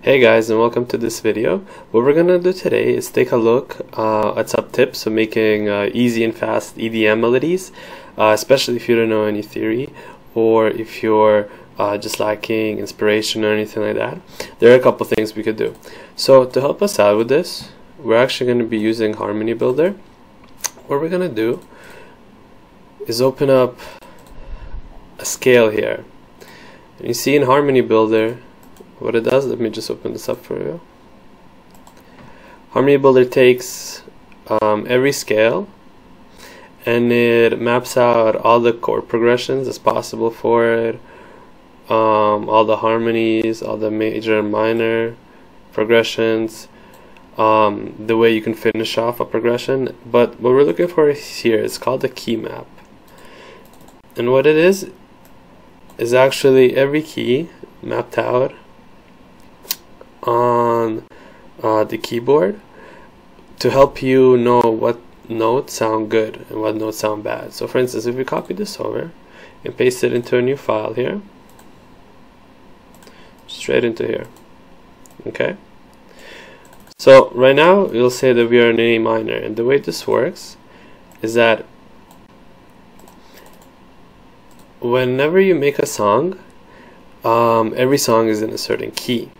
Hey guys, and welcome to this video. What we're gonna do today is take a look at some tips of making easy and fast EDM melodies, especially if you don't know any theory or if you're just lacking inspiration or anything like that. There are a couple things we could do. So to help us out with this, we're actually going to be using Harmony Builder. What we're gonna do is open up a scale here. And you see in Harmony Builder what it does. Let me just open this up for you. Harmony Builder takes every scale and it maps out all the chord progressions as possible for it, all the harmonies, all the major and minor progressions, the way you can finish off a progression. But what we're looking for here is called the key map, and what it is actually every key mapped out on the keyboard to help you know what notes sound good and what notes sound bad. So for instance, if we copy this over and paste it into a new file here, straight into here, okay? So right now you'll say that we are in A minor, and the way this works is that whenever you make a song, every song is in a certain key.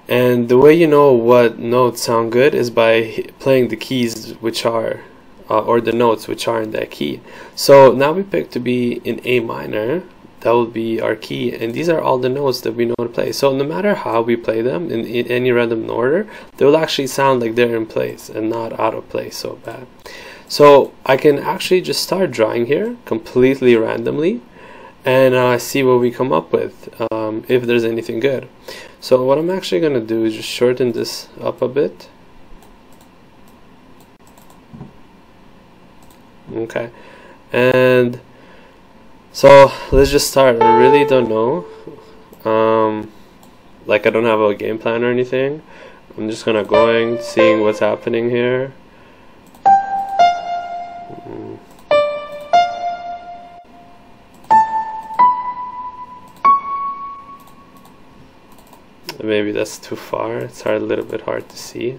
And the way you know what notes sound good is by playing the keys which are, or the notes which are in that key. So now we pick to be in A minor, that will be our key, and these are all the notes that we know to play. So no matter how we play them in any random order, they will actually sound like they're in place and not out of place so bad. So I can actually just start drawing here completely randomly and see what we come up with, if there's anything good. So what I'm actually going to do is just shorten this up a bit. Okay, and so let's just start. I really don't know, like I don't have a game plan or anything. I'm just gonna seeing what's happening here. Maybe that's too far. It's a little bit hard to see.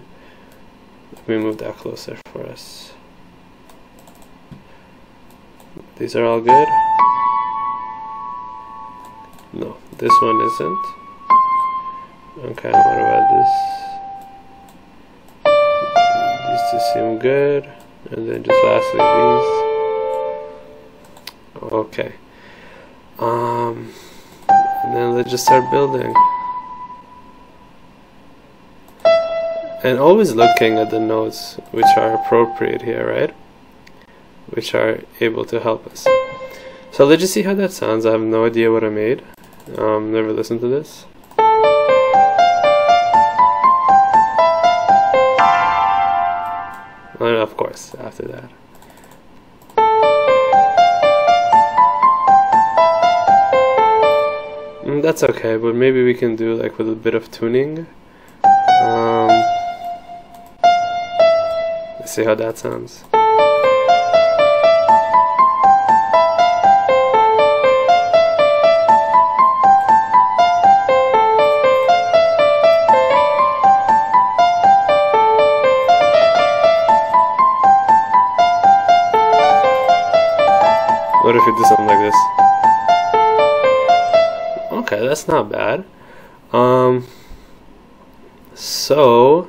Let me move that closer for us. These are all good. No, this one isn't. Okay, what about this? These two seem good. And then just lastly these. Okay. And then let's just start building. And always looking at the notes which are appropriate here, right? Which are able to help us. So let's just see how that sounds. I have no idea what I made. Never listened to this. And of course, after that. That's okay, but maybe we can do like with a bit of tuning. Let's see how that sounds. What if we do something like this? Okay, that's not bad. So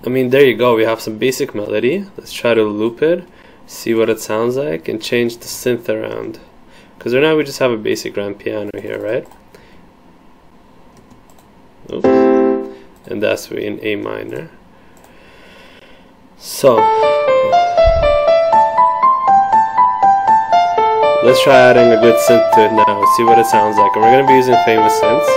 I mean, there you go, we have some basic melody. Let's try to loop it, see what it sounds like, and change the synth around. Because right now we just have a basic grand piano here, right? Oops. And that's in A minor. So let's try adding a good synth to it now, see what it sounds like. And we're going to be using famous synths.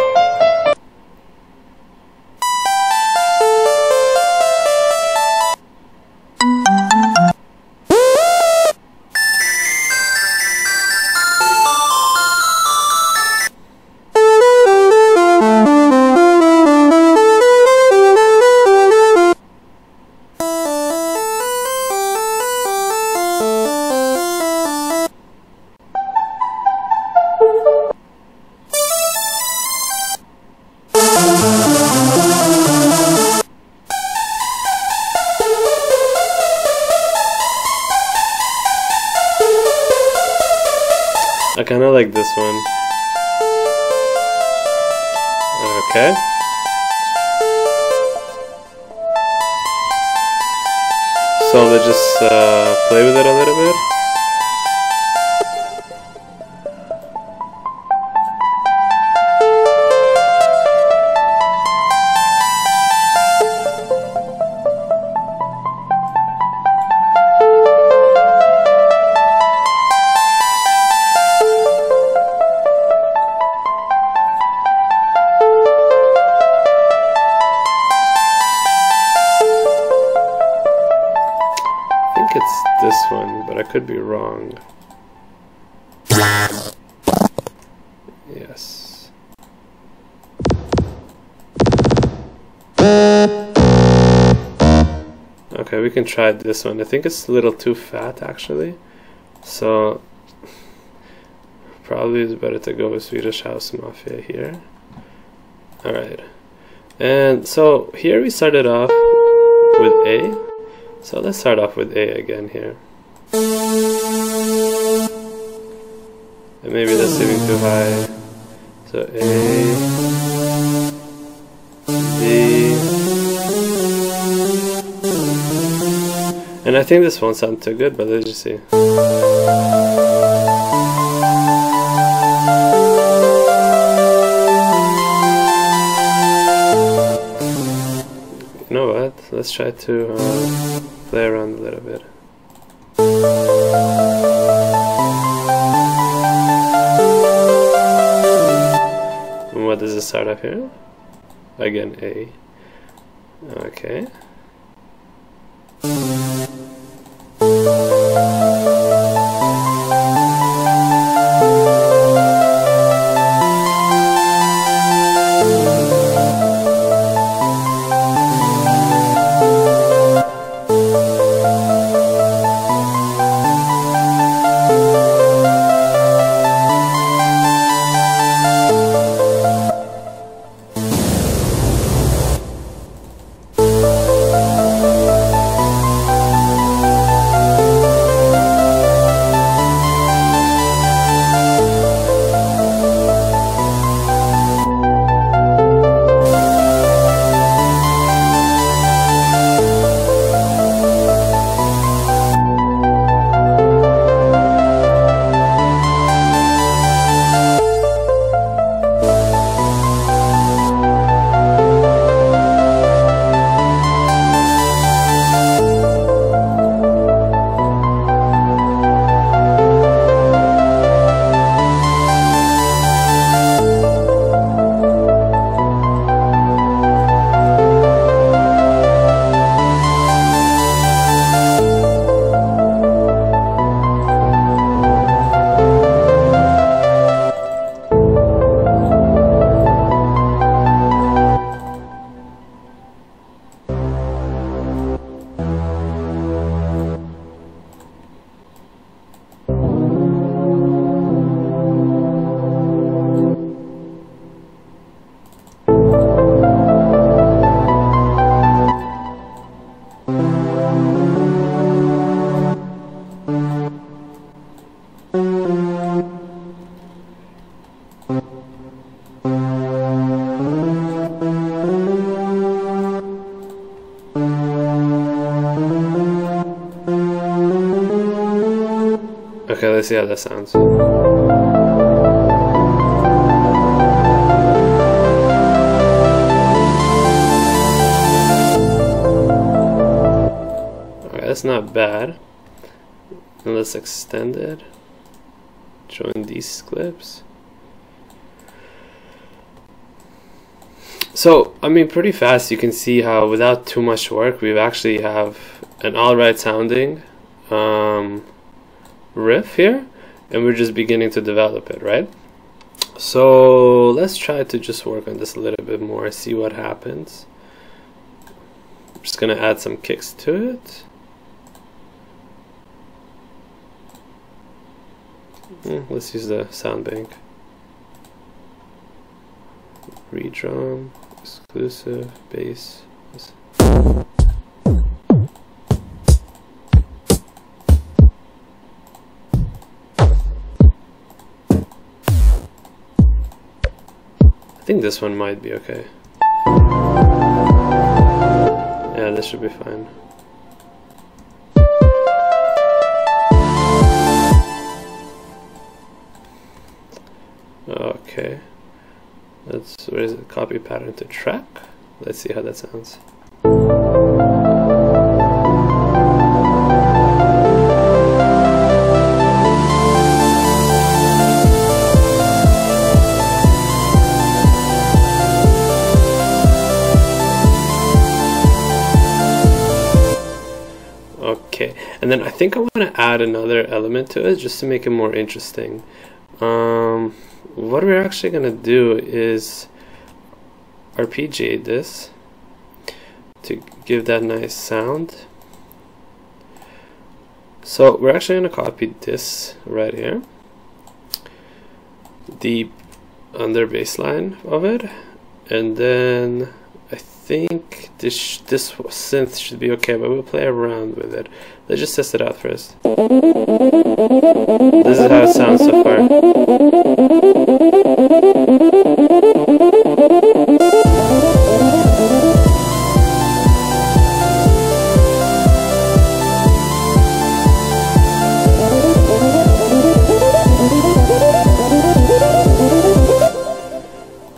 I kind of like this one. Okay. So let's just play with it a little bit. It's this one, but I could be wrong. Yes. Okay, we can try this one. I think it's a little too fat actually, so probably it's better to go with Swedish House Mafia here. Alright, and so here we started off with A. So let's start off with A again here. And maybe that's even too high. So A, D, and I think this won't sound too good, but let's just see. You know what? Let's try to play around a little bit. And what does it start off here? Again, A. Okay. Okay, let's see how that sounds. Alright, that's not bad. And let's extend it. Join these clips. So, I mean, pretty fast you can see how without too much work we actually have an alright sounding riff here, and we're just beginning to develop it, right? So let's try to just work on this a little bit more, see what happens. I'm just gonna add some kicks to it. Let's use the sound bank. Redrum, exclusive, bass. I think this one might be okay. Yeah, this should be fine. Okay. Let's raise the copy pattern to track. Let's see how that sounds. Okay, and then I think I want to add another element to it just to make it more interesting. What we're actually going to do is arpeggiate this to give that nice sound. So we're actually going to copy this right here, the under bass line of it, and then I think this synth should be okay, but we'll play around with it. Let's just test it out first. This is how it sounds so far.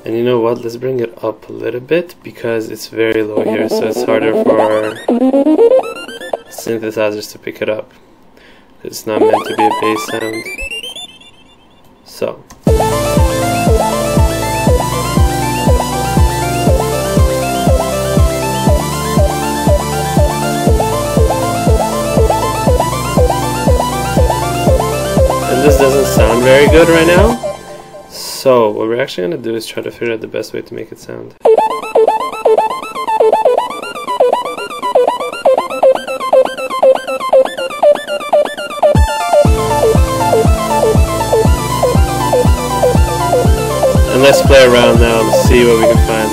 And you know what, let's bring it up a little bit because it's very low here, so it's harder for synthesizers to pick it up. It's not meant to be a bass sound. So. And this doesn't sound very good right now. So what we're actually going to do is try to figure out the best way to make it sound. And let's play around now and see what we can find.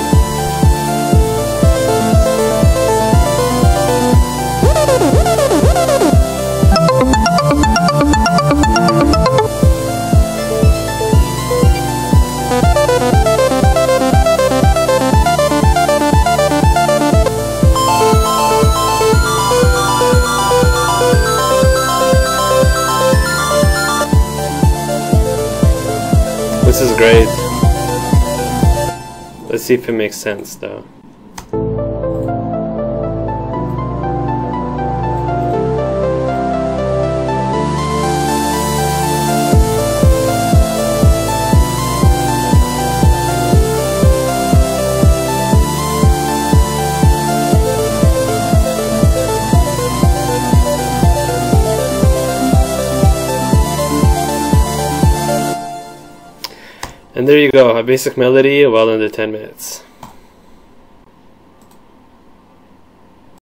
This is great. Let's see if it makes sense though. And there you go, a basic melody well under 10 minutes.